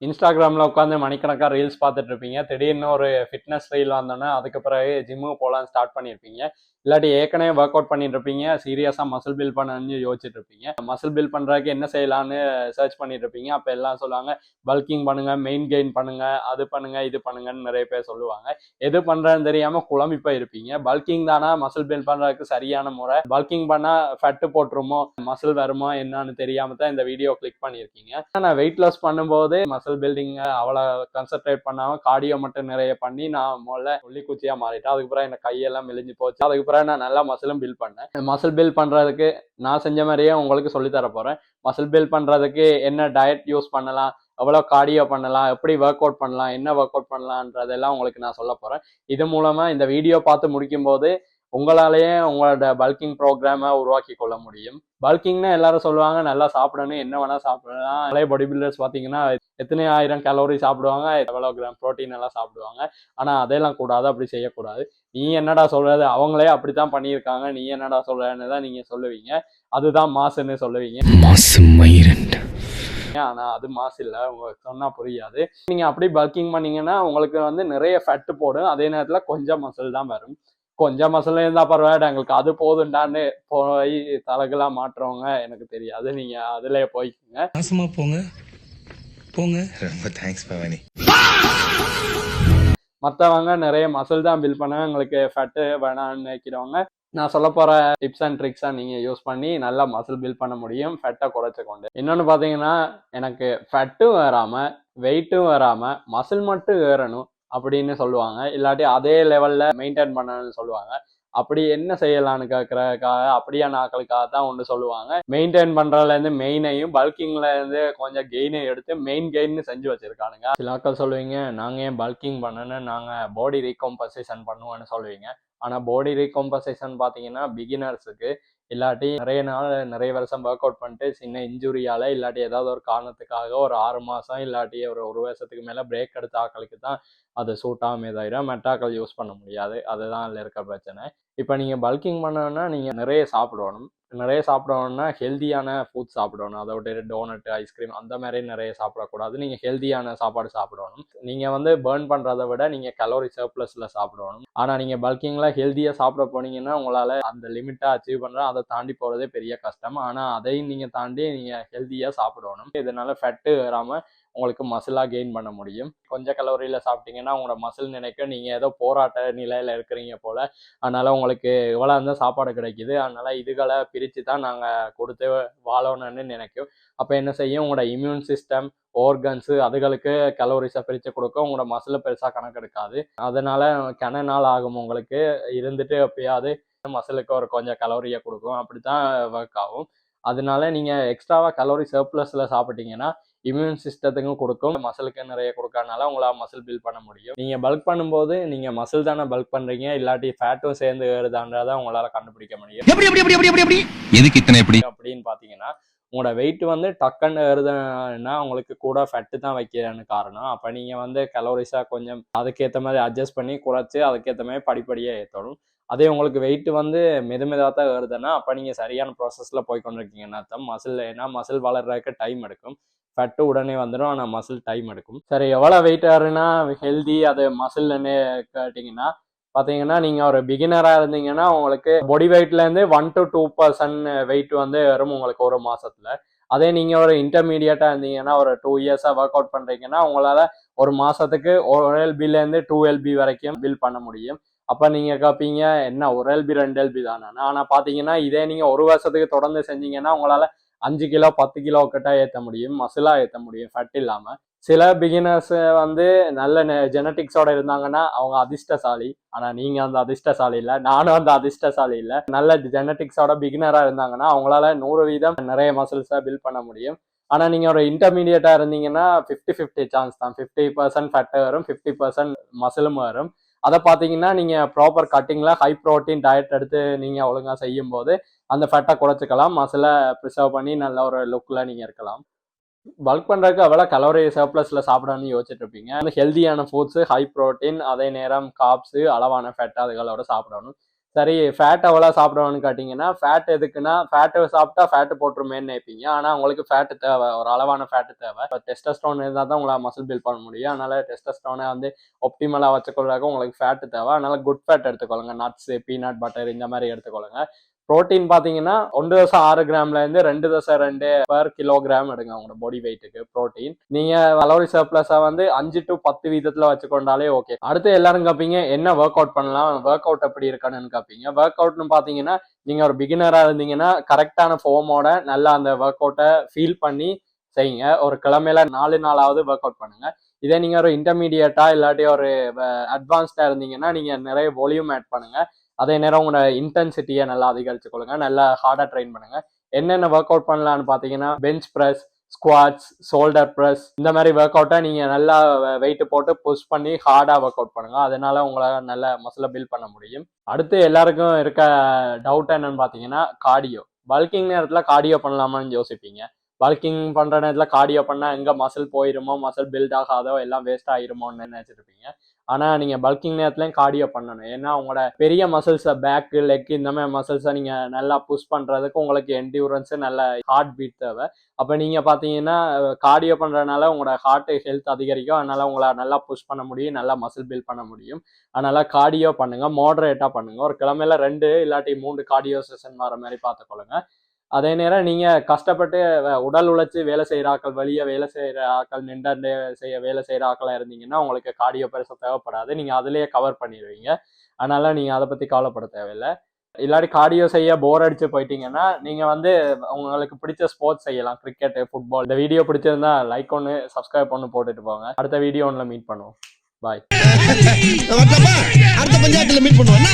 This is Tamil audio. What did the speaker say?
இன்ஸ்டாகிராமில் உட்காந்து மணிக்கணக்காக ரீல்ஸ் பார்த்துட்டு இருப்பீங்க. திடீர்னு ஒரு ஃபிட்னஸ் ரீல் வந்தோன்னே அதுக்கு பிறகு ஜிம்முக்கு போகலான்னு ஸ்டார்ட் பண்ணியிருப்பீங்க. இல்லாட்டி ஏற்கனவே ஒர்க் அவுட் பண்ணிட்டு இருப்பீங்க. சீரியஸாக மசில் பில்ட் பண்ணணும்னு யோசிச்சுட்டு இருப்பீங்க. மசில் பில்ட் பண்ணுறதுக்கு என்ன செய்யலான்னு சர்ச் பண்ணிட்டு இருப்பீங்க. அப்போ எல்லாம் சொல்லுவாங்க, பல்கிங் பண்ணுங்க, மெயின் கெயின் பண்ணுங்க, அது பண்ணுங்க, இது பண்ணுங்கன்னு நிறைய பேர் சொல்லுவாங்க. எது பண்ணுறதுன்னு தெரியாமல் குழம்பி போயிருப்பீங்க. பல்கிங் தானா மசில் பில்ட் பண்ணுறதுக்கு சரியான முறை? பல்கிங் பண்ணால் ஃபட்டு போட்டுருமோ, மசில் வருமா என்னன்னு தெரியாமல் தான் இந்த வீடியோ கிளிக் பண்ணியிருக்கீங்க. நான் வெயிட் லாஸ் பண்ணும்போது மசில் பில்டிங் அவ்வளோ கான்சென்ட்ரேட் பண்ணாமல் கார்டியோ மட்டும் நிறைய பண்ணி நான் முதல்ல ஒல்லி குச்சியாக மாறிட்டேன். அதுக்கப்புறம் எனக்கு கையெல்லாம் மெலிஞ்சு போச்சு. அதுக்கப்புறம் நான் நல்லா மசிலும் பில்ட் பண்ணேன். மசில் பில்ட் பண்றதுக்கு நான் செஞ்ச மாதிரியே உங்களுக்கு சொல்லி தர போறேன். மசில் பில்ட் பண்றதுக்கு என்ன டயட் யூஸ் பண்ணலாம், எவ்வளோ கார்டியோ பண்ணலாம், எப்படி ஒர்க் அவுட் பண்ணலாம், என்ன ஒர்க் அவுட் பண்ணலான்றதெல்லாம் உங்களுக்கு நான் சொல்ல போறேன். இது மூலமா இந்த வீடியோ பார்த்து முடிக்கும் போது உங்களாலேயே உங்களோட பல்கிங் ப்ரோக்ராமை உருவாக்கி கொள்ள முடியும். பல்கிங்னா எல்லாரும் சொல்லுவாங்க நல்லா சாப்பிடணும், என்ன வேணா சாப்பிடலாம். பழைய பாடி பில்டர்ஸ் பார்த்தீங்கன்னா எத்தனை 1000 கலோரி சாப்பிடுவாங்க, எவ்வளோ கிராம் ப்ரோட்டீன் எல்லாம் சாப்பிடுவாங்க. ஆனால் அதெல்லாம் கூடாது, அப்படி செய்யக்கூடாது. நீ என்னடா சொல்றது, அவங்களே அப்படித்தான் பண்ணியிருக்காங்க, நீ என்னடா சொல்றன்னு தான் நீங்க சொல்லுவீங்க. அதுதான் மாசுன்னு சொல்லுவீங்க. மாசு மயிரண்ட். ஆனா அது மாசு இல்லை, உங்களுக்கு சொன்னா புரியாது. நீங்க அப்படி பல்கிங் பண்ணீங்கன்னா உங்களுக்கு வந்து நிறைய ஃபேட் போடும், அதே நேரத்துல கொஞ்சம் மசில் தான் வரும். கொஞ்சம் மசில் இருந்தா பரவாயில்ல, எங்களுக்கு அது போதுண்டான்னு போய் தலைகளாக மாற்றுறவங்க எனக்கு தெரியாது. நீங்க அதுலயே போய்க்குங்க. நாசமா போங்க போங்க. ரொம்ப தேங்க்ஸ் பவானி. மற்றவங்க நிறைய மசில் தான் பில்ட் பண்ண எங்களுக்கு ஃபேட்டு வேணான்னு நினைக்கிறவங்க நான் சொல்ல போற டிப்ஸ் அண்ட் ட்ரிக்ஸை நீங்க யூஸ் பண்ணி நல்லா மசில் பில்ட் பண்ண முடியும், ஃபேட்டை குறைச்சு கொண்டு. இன்னொன்று பார்த்தீங்கன்னா, எனக்கு ஃபேட்டும் வராம வெயிட்டும் வராம மசில் மட்டும் ஏறணும் அப்படின்னு சொல்லுவாங்க. இல்லாட்டி அதே லெவல்ல மெயின்டைன் பண்ணணும்னு சொல்லுவாங்க. அப்படி என்ன செய்யலான்னு கேட்கறதுக்காக அப்படியான ஆட்களுக்காக தான் ஒன்று சொல்லுவாங்க. மெயின்டைன் பண்றதுலேருந்து மெயினையும் பல்கிங்ல இருந்து கொஞ்சம் கெயினையும் எடுத்து மெயின் கெயின்னு செஞ்சு வச்சிருக்கானுங்க. சில ஆட்கள் சொல்லுவீங்க, நாங்கள் ஏன் பல்கிங் பண்ணணும், நாங்கள் பாடி ரீகாம்பன்சேஷன் பண்ணுவோம்னு சொல்லுவீங்க. ஆனால் பாடி ரீகாம்பன்சேஷன் பார்த்தீங்கன்னா பிகினர்ஸுக்கு, இல்லாட்டி நிறைய நாள் நிறைய வருஷம் ஒர்க் அவுட் பண்ணிட்டு சின்ன இன்ஜுரியால் இல்லாட்டி ஏதாவது ஒரு காரணத்துக்காக ஒரு 6 மாதம் இல்லாட்டி ஒரு வருஷத்துக்கு மேலே பிரேக் எடுத்த ஆட்களுக்கு தான் அது சூட் ஆகுமே தவிர மெட்டாக்கள் யூஸ் பண்ண முடியாது. அதுதான் அதில் இருக்க பிரச்சனை. இப்போ நீங்கள் பல்கிங் பண்ணணும்னா நீங்கள் நிறைய சாப்பிடணும். நிறைய சாப்பிடணும்னா ஹெல்தியான ஃபுட் சாப்பிடணும். அதை விட்டு டோனட், ஐஸ்கிரீம் அந்த மாதிரி நிறைய சாப்பிடக்கூடாது. நீங்கள் ஹெல்தியான சாப்பாடு சாப்பிடணும். நீங்கள் வந்து பேர்ன் பண்ணுறதை விட நீங்கள் கலோரி சர்ப்ளஸில் சாப்பிடணும். ஆனால் நீங்கள் பல்கிங்கில் ஹெல்தியாக சாப்பிட போனீங்கன்னா உங்களால் அந்த லிமிட்டை அச்சீவ் பண்ணுற அதை தாண்டி போகிறதே பெரிய கஷ்டம். ஆனால் அதையும் நீங்கள் தாண்டி நீங்கள் ஹெல்தியாக சாப்பிடணும். இதனால ஃபேட்டு வராமல் உங்களுக்கு மசிலாக கெயின் பண்ண முடியும். கொஞ்சம் கலோரியில் சாப்பிட்டீங்கன்னா உங்களோட மசில் நினைக்க நீங்கள் ஏதோ போராட்ட நிலையில் இருக்கிறீங்க போல். அதனால் உங்களுக்கு இவ்வளோ இருந்தால் சாப்பாடு கிடைக்கிது, அதனால் இதுகளை பிரித்து தான் நாங்கள் கொடுத்து வாழணும்னு நினைக்கும். அப்போ என்ன செய்யும், உங்களோட இம்யூன் சிஸ்டம், ஆர்கன்ஸு அதுகளுக்கு கலோரிஸை பிரித்து கொடுக்க உங்களோட மசிலை பெருசாக கணக்கெடுக்காது. அதனால் கன நாள் ஆகும் உங்களுக்கு இருந்துட்டு எப்பயாவது மசிலுக்கு ஒரு கொஞ்சம் கலோரியை கொடுக்கும். அப்படி தான் ஒர்க் ஆகும். அதனால நீங்கள் எக்ஸ்ட்ராவாக கலோரி சர்ப்ளஸில் சாப்பிட்டீங்கன்னா இம்யூன் சிஸ்டத்துக்கும் கொடுக்கும், மசிலுக்கு நிறைய கொடுக்கறதுனால உங்களால் மசில் பில்ட் பண்ண முடியும். நீங்கள் பல்க் பண்ணும்போது நீங்கள் மசில் தானே பல்க் பண்ணுறீங்க, இல்லாட்டி ஃபேட்டும் சேர்ந்து ஏறுதான்றதை உங்களால் கண்டுபிடிக்க முடியும். எதுக்கு இத்தனை எப்படி அப்படின்னு பார்த்தீங்கன்னா, உங்களோட வெயிட் வந்து டக்குன்னு ஏறுதுன்னா உங்களுக்கு கூட ஃபேட்டு தான் வைக்கிறேன்னு காரணம். அப்போ நீங்கள் வந்து கலோரிஸாக கொஞ்சம் அதுக்கேற்ற மாதிரி அட்ஜஸ்ட் பண்ணி குறைச்சி அதுக்கேற்ற மாதிரி படிப்படியாக ஏற்றணும். அதே உங்களுக்கு வெயிட் வந்து மெதுமெதாக தான் ஏறுதுன்னா அப்போ நீங்கள் சரியான ப்ராசஸில் போய் கொண்டிருக்கீங்கன்னு அர்த்தம். மசில் ஏன்னா மசில் வளர்றதுக்கு டைம் எடுக்கும். ஃபேட்டு உடனே வந்துடும், ஆனால் மசில் டைம் எடுக்கும். சரி, எவ்வளோ வெயிட் ஏறுனா ஹெல்தி அது மசில்னு கேட்டிங்கன்னா பார்த்தீங்கன்னா, நீங்கள் ஒரு பிகினராக இருந்தீங்கன்னா உங்களுக்கு பாடி வெயிட்லேருந்து 1 to 2% வெயிட் வந்து வரும் உங்களுக்கு ஒரு மாதத்தில். அதே நீங்கள் ஒரு இன்டர்மீடியட்டாக இருந்தீங்கன்னா ஒரு 2 இயர்ஸாக ஒர்க் அவுட் பண்ணுறீங்கன்னா உங்களால் ஒரு மாதத்துக்கு 1 LBலேருந்து 2 LB வரைக்கும் பில்ட் பண்ண முடியும். அப்போ நீங்கள் கேட்பீங்க, என்ன 1 LB 2 LB தானே? ஆனால் பார்த்தீங்கன்னா இதே நீங்கள் ஒரு வருஷத்துக்கு தொடர்ந்து செஞ்சீங்கன்னா உங்களால் 5 கிலோ 10 கிலோ கிட்ட ஏற்ற முடியும், மசிலாக ஏற்ற முடியும் ஃபேட் இல்லாமல். சில பிகினர்ஸ் வந்து நல்ல ஜெனட்டிக்ஸோட இருந்தாங்கன்னா அவங்க அதிர்ஷ்டசாலி. ஆனால் நீங்கள் அந்த அதிர்ஷ்டசாலி இல்லை, நானும் அந்த அதிர்ஷ்டசாலி இல்லை. நல்ல ஜெனட்டிக்ஸோட பிகினராக இருந்தாங்கன்னா அவங்களால 100% நிறைய மசில்ஸை பில்ட் பண்ண முடியும். ஆனால் நீங்கள் ஒரு இன்டர்மீடியட்டாக இருந்தீங்கன்னா 50-50 சான்ஸ் தான். 50% ஃபேட்டு வரும், 50% மசிலும் வரும். அதை பார்த்தீங்கன்னா நீங்கள் ப்ராப்பர் கட்டிங்கில் ஹை ப்ரோட்டீன் டயட் எடுத்து நீங்கள் ஒழுங்காக செய்யும் போது அந்த ஃபேட்டை குறைச்சிக்கலாம், மசிலை ப்ரிசர்வ் பண்ணி நல்ல ஒரு லுக்கில் நீங்கள் இருக்கலாம். பல்க் பண்ணுறதுக்கு அவ்வளோ கலோரி சர்ப்ளஸில் சாப்பிடணும்னு யோசிச்சுட்டு இருப்பீங்க. அந்த ஹெல்தியான ஃபுட்ஸு, ஹை ப்ரோட்டீன், அதே நேரம் காப்ஸு, அளவான ஃபேட் அதுகளோட சாப்பிடணும். சரி ஃபேட் எவ்வளோ சாப்பிடுவான்னு கேட்டிங்கன்னா, ஃபேட் எதுக்குன்னா, ஃபேட்டு சாப்பிட்டா ஃபேட்டு போட்டுருமேன்னு நினைப்பீங்க. ஆனா உங்களுக்கு ஃபேட்டு தேவை. ஒரு அளவான ஃபேட்டு தேவை. இப்போ டெஸ்டோஸ்டெரான் இருந்தா தான் உங்களால மசில் பில்ட் பண்ண முடியும். அதனால டெஸ்டோஸ்டெரானை வந்து ஒப்டிமலா வச்சுக்கொள்றதுக்கு உங்களுக்கு ஃபேட்டு தேவை. அதனால குட் ஃபேட் எடுத்துக்கொள்ளுங்க. நட்ஸு, பீனட் பட்டர் இந்த மாதிரி எடுத்துக்கொள்ளுங்க. புரோட்டீன் பார்த்தீங்கன்னா 1.6 கிராம்லேருந்து 2.2 பெர் கிலோகிராம் எடுங்க உங்களோட பாடி வெயிட்டுக்கு புரோட்டீன். நீங்க கலோரி சர்ப்ளஸை வந்து 5 to 10 வீதத்தில் வச்சுக்கொண்டாலே ஓகே. அடுத்து எல்லாரும் கேட்பீங்க என்ன ஒர்க் அவுட் பண்ணலாம், ஒர்க் அவுட் எப்படி இருக்கணும்னு கேட்பீங்க. ஒர்க் அவுட்னு பார்த்தீங்கன்னா நீங்க ஒரு பிகினரா இருந்தீங்கன்னா கரெக்டான ஃபார்மோட நல்லா அந்த ஒர்க் அவுட்டை ஃபீல் பண்ணி செய்யுங்க. ஒரு கிழமையில 4 நாளாவது ஒர்க் அவுட் பண்ணுங்க. இதே நீங்க ஒரு இன்டர்மீடியட்டா இல்லாட்டி ஒரு அட்வான்ஸ்டா இருந்தீங்கன்னா நீங்க நிறைய வால்யூம் ஆட் பண்ணுங்க. அதே நேரம் உங்களோட இன்டென்சிட்டியை நல்லா அதிகரிச்சு கொள்ளுங்க. நல்லா ஹார்டா ட்ரெயின் பண்ணுங்க. என்னென்ன ஒர்க் அவுட் பண்ணலாம்னு பார்த்தீங்கன்னா bench press, squads, shoulder press இந்த மாதிரி ஒர்க் அவுட்டை நீங்க நல்லா வெயிட் போட்டு புஷ் பண்ணி ஹார்டா ஒர்க் அவுட் பண்ணுங்க. அதனால உங்களால் நல்ல மசிலை பில்ட் பண்ண முடியும். அடுத்து எல்லாருக்கும் இருக்க டவுட் என்னன்னு பார்த்தீங்கன்னா கார்டியோ. பல்கிங் நேரத்தில் கார்டியோ பண்ணலாமான்னு யோசிப்பீங்க. பல்கிங் பண்ற நேரத்தில் கார்டியோ பண்ணா எங்க மசில் போயிருமோ, மசில் பில்ட் ஆகாதோ, எல்லாம் வேஸ்ட் ஆயிருமோன்னு நினைச்சிருப்பீங்க. ஆனா நீங்க பல்கிங் நேரத்துலயும் கார்டியோ பண்ணணும். ஏன்னா உங்களோட பெரிய மசில்ஸை பேக், லெக் இந்த மாதிரி மசில்ஸை நீங்க நல்லா புஷ் பண்றதுக்கு உங்களுக்கு என்டியூரன்ஸ் நல்ல ஹார்ட் பீட் தேவை. அப்ப நீங்க பாத்தீங்கன்னா கார்டியோ பண்றதுனால உங்களோட ஹார்ட் ஹெல்த் அதிகரிக்கும். அதனால உங்களை நல்லா புஷ் பண்ண முடியும், நல்லா மசில் பில்ட் பண்ண முடியும். அதனால கார்டியோ பண்ணுங்க, மாடரேட்டா பண்ணுங்க. ஒரு கிழமையில 2 இல்லாட்டி 3 கார்டியோ செஷன் வர மாதிரி பார்த்துக்கொள்ளுங்க. அதே நேரம் நீங்க கஷ்டப்பட்டு உடல் உழைச்சு வேலை செய்யற ஆட்கள், வெளியே வேலை செய்யற ஆட்கள், நின்று வேலை செய்யற ஆட்களா இருந்தீங்கன்னா உங்களுக்கு கார்டியோ பெருசா தேவைப்படாது. நீங்க அதுலயே கவர் பண்ணிடுவீங்க. அதனால நீங்க அதை பத்தி கவலைப்பட தேவையில்லை. இல்லாட்டி கார்டியோ செய்ய போர் அடிச்சு போயிட்டீங்கன்னா நீங்க வந்து உங்களுக்கு பிடிச்ச ஸ்போர்ட்ஸ் செய்யலாம். Cricket, football. இந்த வீடியோ பிடிச்சிருந்தா லைக் ஒன்று, சப்ஸ்கிரைப் ஒன்று போட்டுட்டு போங்க. அடுத்த வீடியோ ஒன்றில் மீட் பண்ணுவோம். பாய். அடுத்த பஞ்சாயத்துல மீட் பண்ணுவோம்.